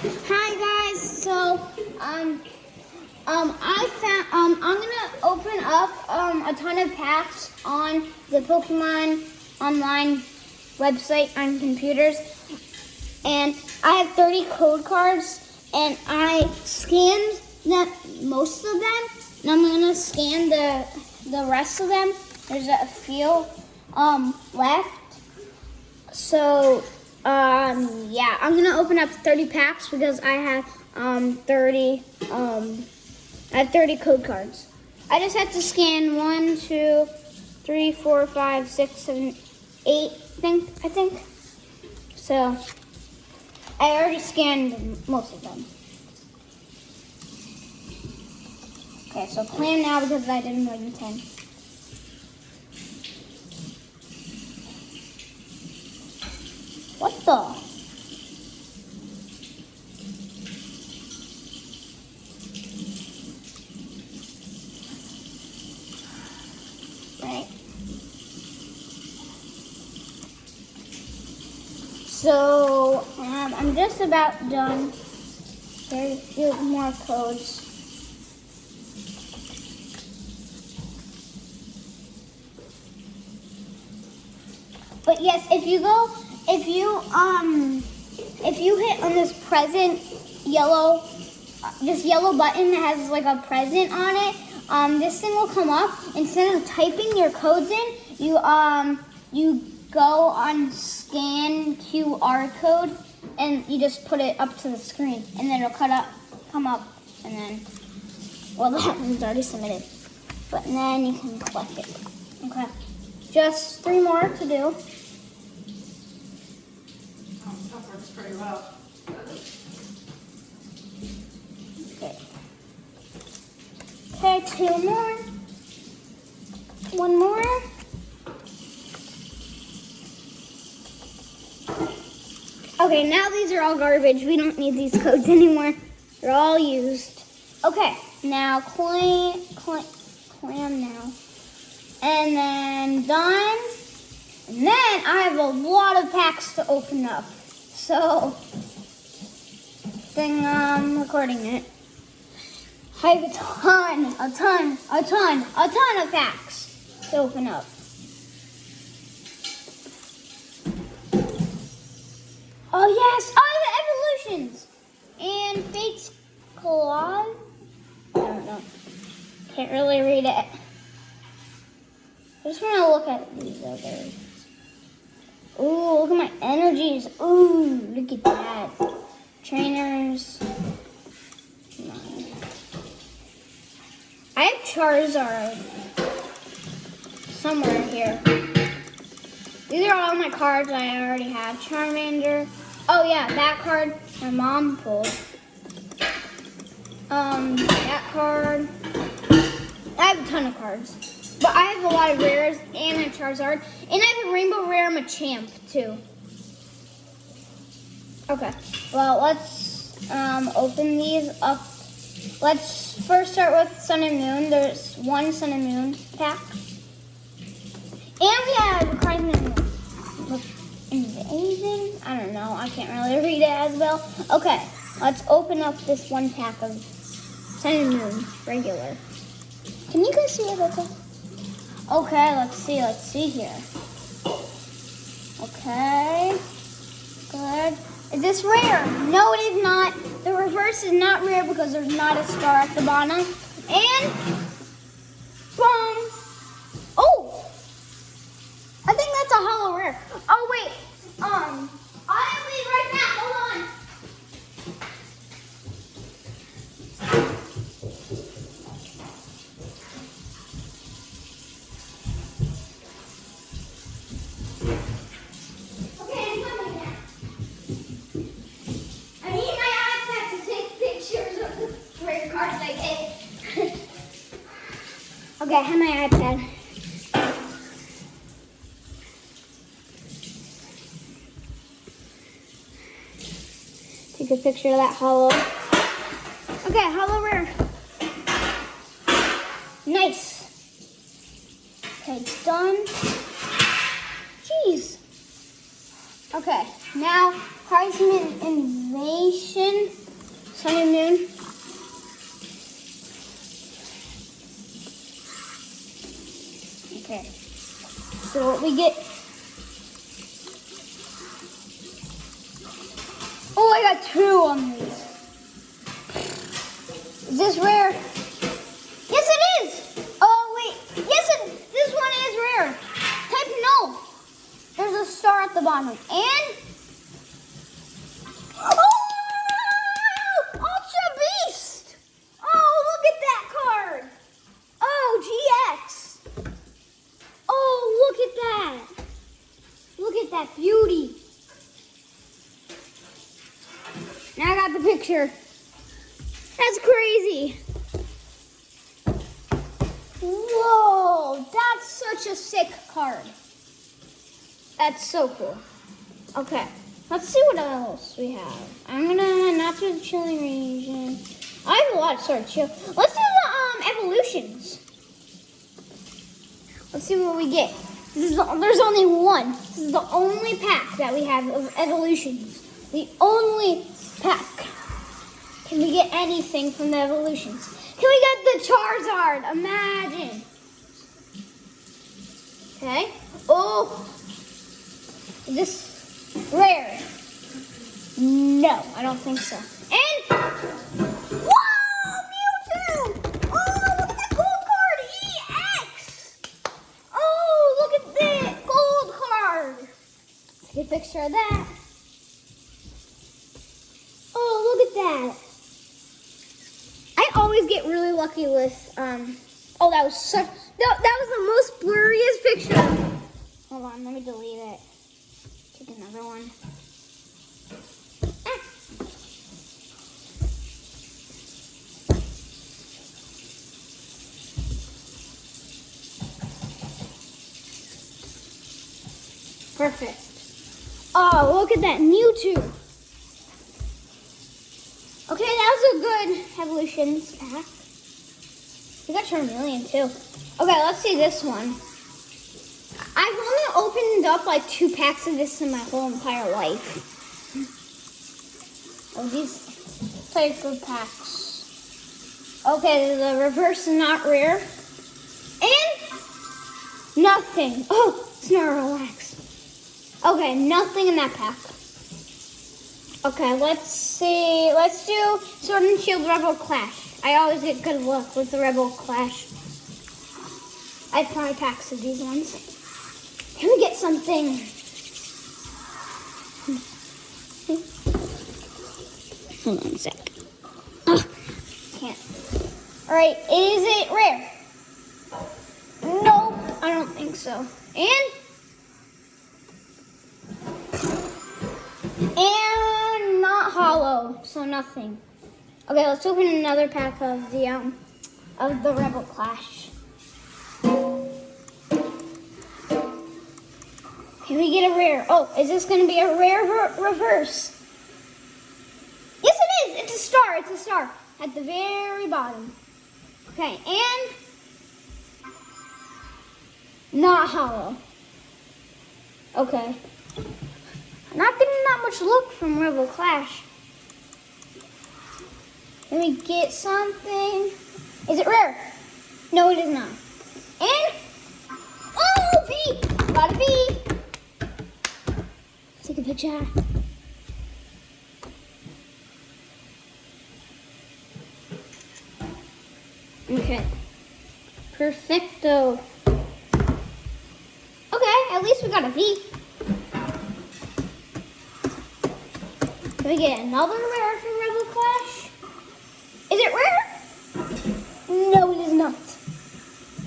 Hi guys. I'm gonna open up a ton of packs on the Pokemon online website on computers, and I have 30 code cards, and I scanned most of them, and I'm gonna scan the rest of them. There's a few left. So, yeah, I'm gonna open up 30 packs because I have 30 code cards. I just have to scan 1, 2, 3, 4, 5, 6, 7, 8. I think. So, I already scanned most of them. Okay, so plan now because I did more than 10. What the? Right. So, I'm just about done. There's a few more codes. But yes, if you hit on this present yellow, this yellow button that has like a present on it, this thing will come up. Instead of typing your codes in, you go on scan QR code, and you just put it up to the screen, and then it'll come up, and then, well, that one's already submitted, but then you can collect it. Okay, just 3 more to do. That works pretty well. Okay, 2 more. 1 more. Okay, now these are all garbage. We don't need these codes anymore. They're all used. Okay, now clam now. And then done. And then I have a lot of packs to open up. So, I'm recording it. I have a ton of packs to open up. Oh yes, I have evolutions and Fate's Claw. I don't know. Can't really read it. I just want to look at these others. Ooh, look at my energies. Ooh, look at that. Trainers. Come on. I have Charizard somewhere here. These are all my cards I already have. Charmander. Oh yeah, that card my mom pulled. That card. I have a ton of cards. But I have a lot of rares and a Charizard. And I have a Rainbow Rare and a Champ too. Okay, well let's open these up. Let's first start with Sun and Moon. There's 1 Sun and Moon pack. And we have Crisis Invasion. I don't know. I can't really read it as well. Okay, let's open up this 1 pack of Sun and Moon regular. Can you guys see what that's like? Okay, let's see here. Okay, good. Is this rare? No, it is not. The reverse is not rare because there's not a star at the bottom. And, boom. Oh, I think that's a hollow rare. Oh wait, I'll be right back. Hold on. Okay, I have my iPad. Take a picture of that hollow. Okay, hollow rare. Nice. Okay, done. Jeez. Okay, now Crisis Invasion. get... Oh, I got 2 on these. Is this rare? Yes, it is. Oh, wait. Yes, this one is rare. Type no. There's a star at the bottom. And... Oh! Ultra Beast! Oh, look at that card. Oh, GX. Oh, look at that. Look at that beauty. Now I got the picture. That's crazy. Whoa, that's such a sick card. That's so cool. Okay, let's see what else we have. I'm gonna not do the chilling region. I have a lot of sort of chill. Let's do the evolutions. Let's see what we get. There's only one. This is the only pack that we have of evolutions. The only pack. Can we get anything from the evolutions? Can we get the Charizard? Imagine. Okay. Oh. Is this rare? No, I don't think so. And whoa, Mewtwo! Oh, look at that gold card, EX! Oh, look at that gold card. Let's get a picture of that. Oh, look at that. I always get really lucky with, oh, that was the most blurriest picture. Hold on, let me delete it. Take another one. Ah. Perfect. Oh, look at that Mewtwo. Okay, that was a good evolutions pack. We got Charmeleon too. Okay, let's see this one. I've only opened up like 2 packs of this in my whole entire life. Oh, these type of packs. Okay, the reverse is not rare. And nothing. Oh, Snorlax. Okay, nothing in that pack. Okay, let's see. Let's do Sword and Shield Rebel Clash. I always get good luck with the Rebel Clash. I have 5 packs of these ones. Can we get something? Hold on a sec. Oh, can't. Alright, is it rare? Nope, I don't think so. And not hollow, so nothing. Okay, let's open another pack of the Rebel Clash. Can we get a rare? Oh, is this going to be a rare reverse? Yes, it is. It's a star. It's a star at the very bottom. Okay, and not hollow. Okay. Not getting that much luck from Rebel Clash. Let me get something. Is it rare? No, it is not. And oh, V! Got a V. Take a picture. Okay. Perfecto. Okay, at least we got a V. Can we get another rare from Rebel Clash? Is it rare? No, it is not.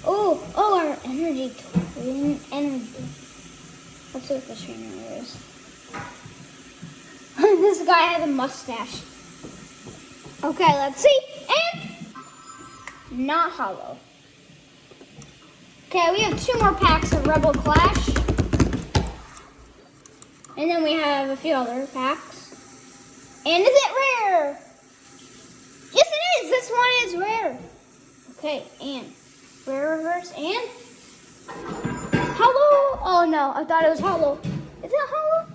Oh, our energy. Energy. Let's see what this trainer is. This guy has a mustache. Okay, let's see. And not hollow. Okay, we have 2 more packs of Rebel Clash. And then we have a few other packs. And is it rare? Yes, it is. This one is rare. Okay, and rare reverse and hollow. Oh no, I thought it was hollow. Is it hollow?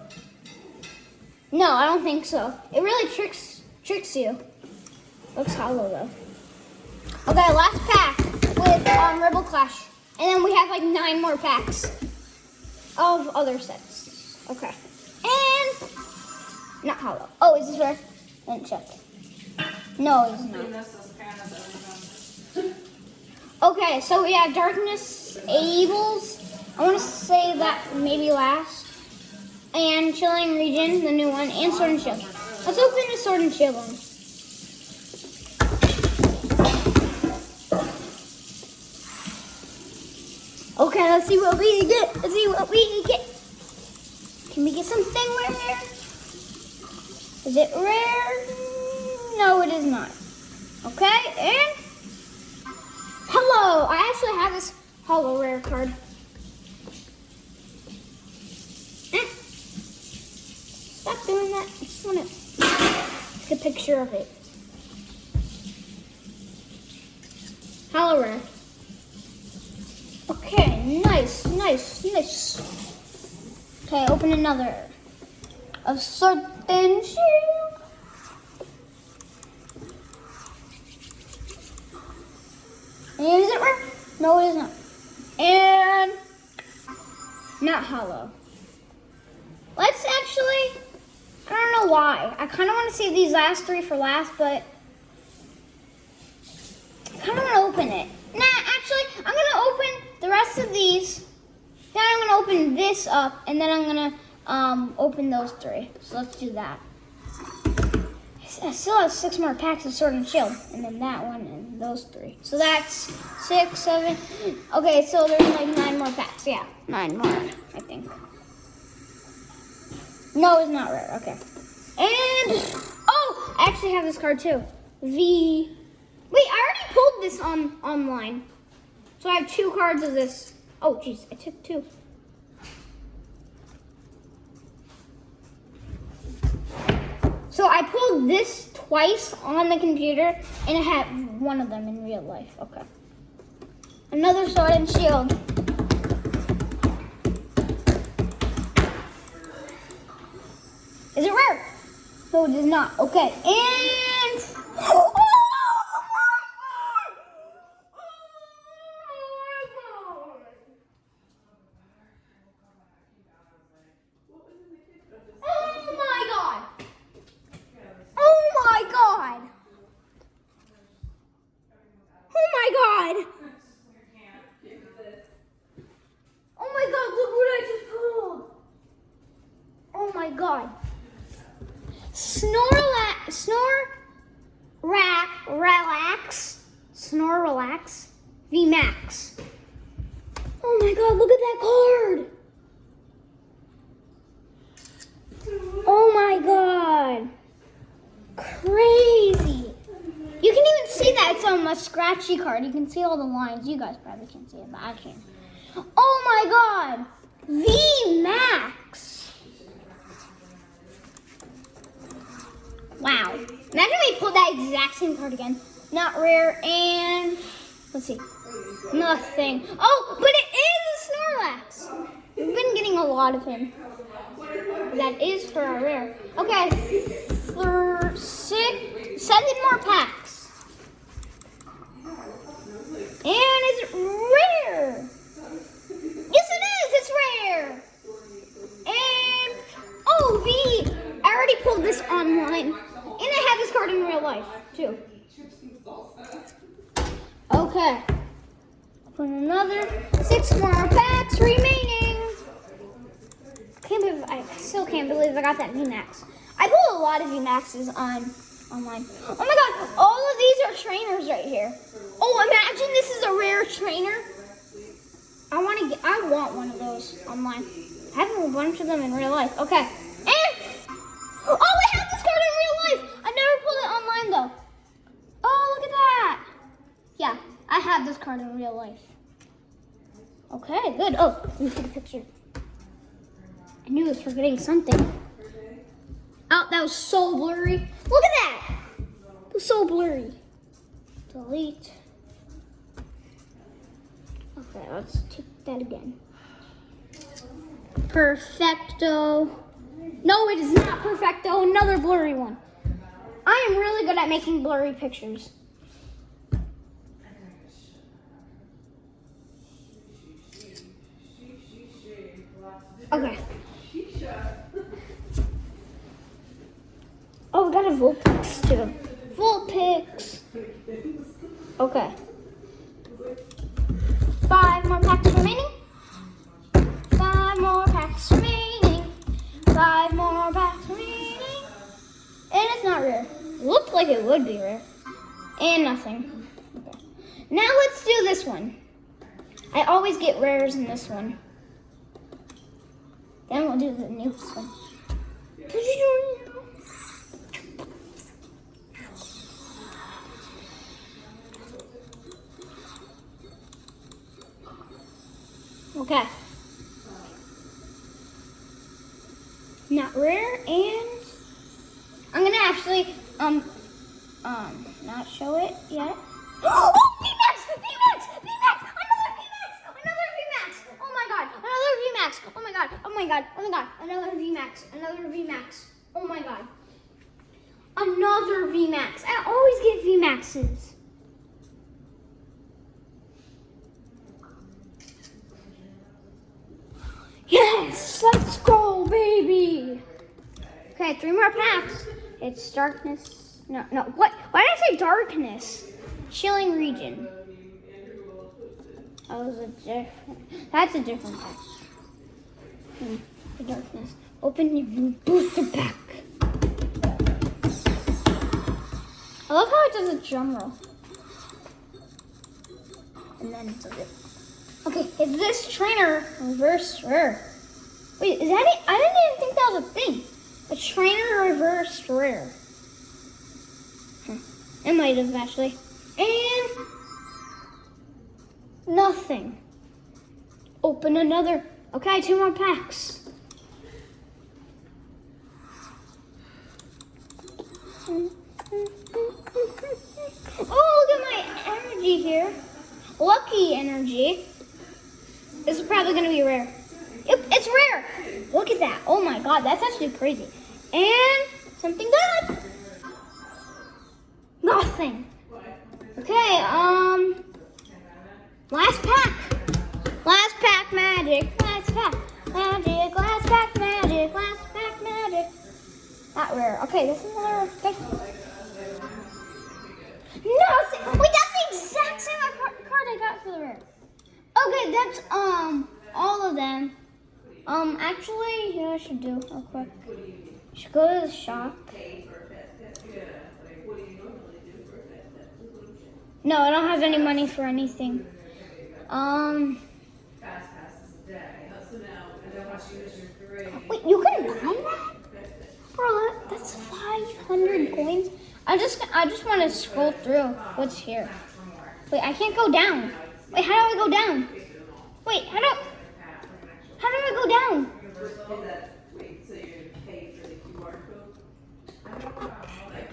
No, I don't think so. It really tricks you. Looks hollow though. Okay, last pack with Rebel Clash. And then we have like 9 more packs. of other sets. Okay. And not hollow. Oh, is this rare? I didn't check. No, it's not. Okay, so we have Darkness Ables. I want to say that maybe last. And Chilling Region, the new one, and Sword and Shield. Let's open the Sword and Shield one. Okay, let's see what we get. Let's see what we get. Can we get something rare? Is it rare? No, it is not. Okay, and hello. I actually have this hollow rare card. Stop doing that. I just want to take a picture of it. Hollow rare. Okay, nice. Okay, open another. Of Sword and Shield. And is it rare? No, it is not. And not hollow. Let's actually, I don't know why. I kind of want to save these last three for last, but I kind of want to open it. Nah, actually, I'm going to open the rest of these. Then I'm going to open this up, and then I'm going to open those three. So let's do that. I still have 6 more packs of Sword and Shield, and then that one and those 3. So that's 6, 7. Okay, so there's like 9 more packs. Yeah, 9 more, I think. No, it's not rare. Okay. And oh, I actually have this card too. Wait, I already pulled this online. So I have 2 cards of this. Oh, jeez, I took 2. So I pulled this twice on the computer, and I had one of them in real life. Okay. Another Sword and Shield. Is it rare? No, it is not. Okay, and oh my god! Oh my god! Oh my god! Oh my god, look what I just pulled! Oh my god. Snorlax VMAX. Oh my god, look at that card! Oh my god! Crazy! You can even see that it's a scratchy card. You can see all the lines. You guys probably can't see it, but I can. Oh my god! VMAX! Wow. Imagine we pulled that exact same card again. Not rare, and let's see. Nothing. Oh, but it is a Snorlax. We've been getting a lot of him. That is for a rare. Okay. 7 more packs. And it's rare. Yes, it is. It's rare. And oh, I already pulled this online, and I have this card in real life too. Okay. Put another 6 more packs remaining. I still can't believe I got that VMAX. I pulled a lot of VMAXs online. Oh my god, all of these are trainers right here. Oh, imagine this is a rare trainer. I want one of those online. I have a bunch of them in real life. Okay. And oh, I have this card in real life. I never pulled it online though. Oh, look at that. Yeah, I have this card in real life. Okay, good. Oh, let me take a picture. I knew I was forgetting something. Oh, that was so blurry. Look at that. It was so blurry. Delete. Okay, let's take that again. Perfecto. No, it is not perfecto. Another blurry one. I am really good at making blurry pictures. Okay. Oh, we got a Vulpix too. Vulpix. Okay. 5 more packs remaining. 5 more packs remaining. 5 more packs remaining. And it's not rare. Looked like it would be rare. And nothing. Okay. Now let's do this one. I always get rares in this one. Then we'll do the newest one. Okay. Not rare, and I'm gonna actually not show it yet. Oh, VMAX! VMAX! VMAX! Another VMAX! Oh my god! Another VMAX! Oh my god! Oh my god! Oh my god! Another VMAX! Another VMAX! Oh my god! Another VMAX! I always get VMAXs. Yes! Let's go, baby! Okay, 3 more packs. It's darkness. No. What? Why did I say darkness? Chilling region. That was a different. That's a different pack. The darkness. Open your booster pack. I love how it does a drum roll. And then it does it. Okay, is this trainer reverse rare? Wait, is that it? I didn't even think that was a thing. A trainer reverse rare. It might have actually. And nothing. Open another. Okay, 2 more packs. Oh, look at my energy here. Lucky energy. This is probably going to be rare. Yep, it's rare. Look at that. Oh my god, that's actually crazy. And something good. Nothing. Okay, last pack. Last pack magic. Last pack magic. Last pack magic. Last pack magic. Not rare. Okay, this is another. Okay. Nothing. Wait, that's the exact same card I got for the rare. Okay, that's all of them. Actually, here I should do real quick. I should go to the shop. No, I don't have any money for anything. Wait, you can buy that? Bro, that's 500 coins. I just want to scroll through what's here. Wait, I can't go down. Wait, how do I go down? Wait, how do I go down?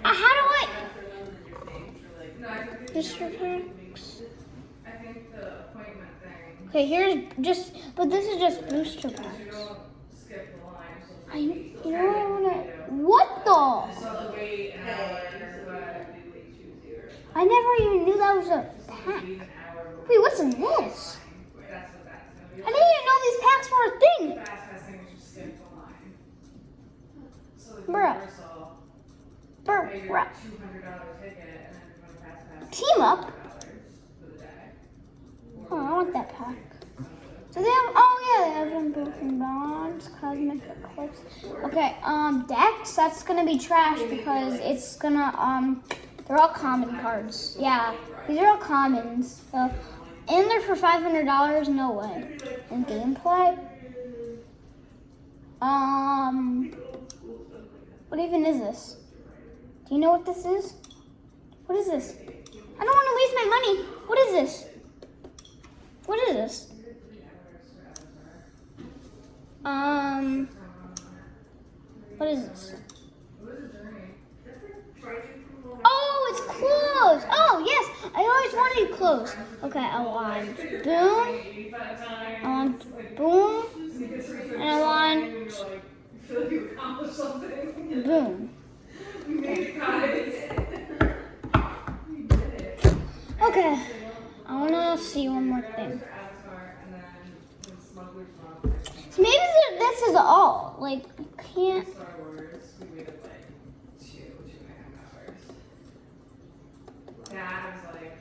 How do I? Booster packs. Okay, here's just, but this is just booster packs. You know what I wanna? What the? I never even knew that was a pack. Wait, what's in this? I didn't even know these packs were a thing. Bruh. Team up? Oh, I want that pack. So they have, oh yeah, they have some broken bonds, cosmic eclipse. Okay, decks, that's gonna be trash because it's gonna, they're all common cards. Yeah, these are all commons. So, and they're for $500, no way. And gameplay? What even is this? Do you know what this is? What is this? I don't want to waste my money. What is this? What is this? What is this? Oh, it's closed. Oh, yes. I always wanted closed. Okay, I want boom. I want boom. And I want boom. Okay. I want to see one more thing. So maybe this is all. Like, you can't. Star Wars, we waited like 2.5 hours. Yeah, I was like,